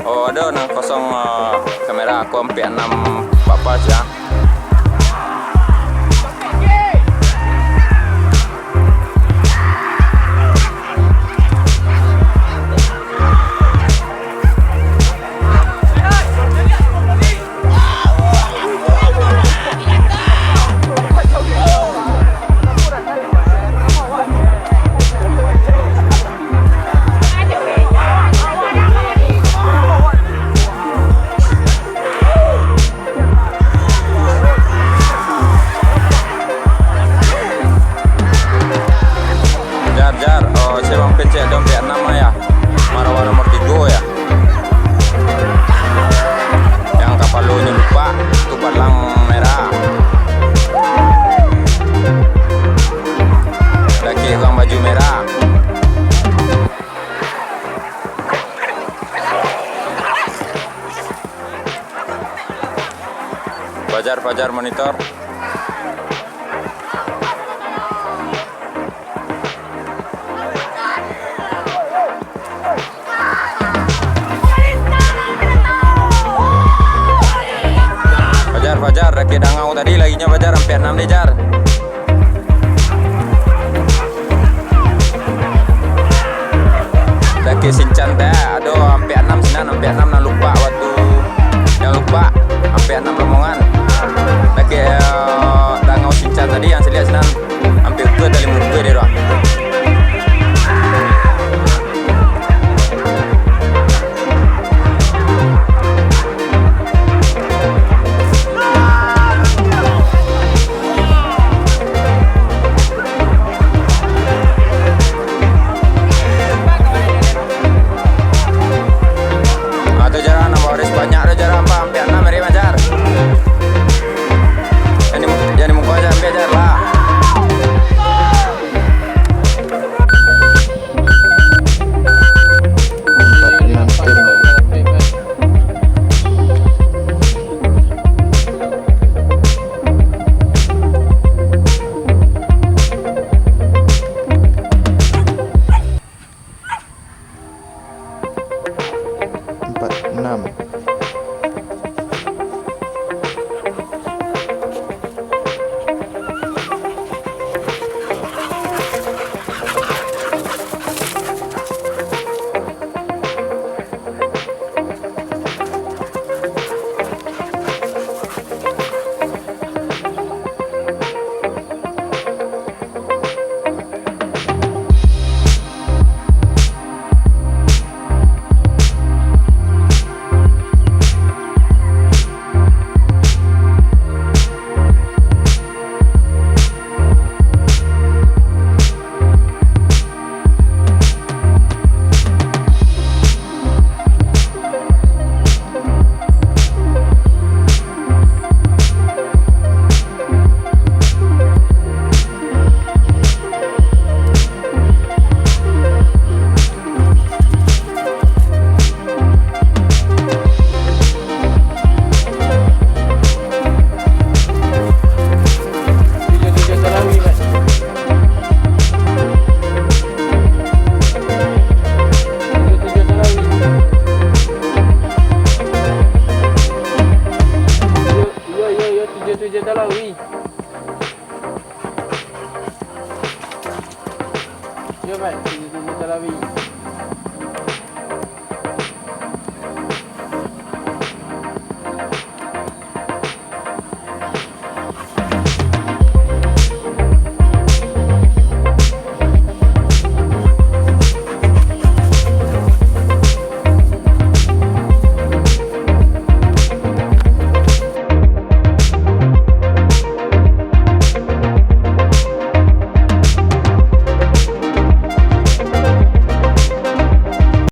Oh ada nang kosong kamera aku sampai 6 apa aja. Pencet dong kayak nama ya Marawa nomor 3 ya yang kapal lo lupa itu palang merah lagi orang baju merah Fajar monitor. Fajar, reki dangau tadi laginya Fajar sampai 6 deh Jar. Reki Sincan teh, aduh sampai 6 sinan, sampai 6 nah lupa waktu yang lupa sampai 6 rombongan. Reki dangau Sincan tadi yang saya lihat sinan sampai ke dari muka deh doang. Yo, baik, kita lari.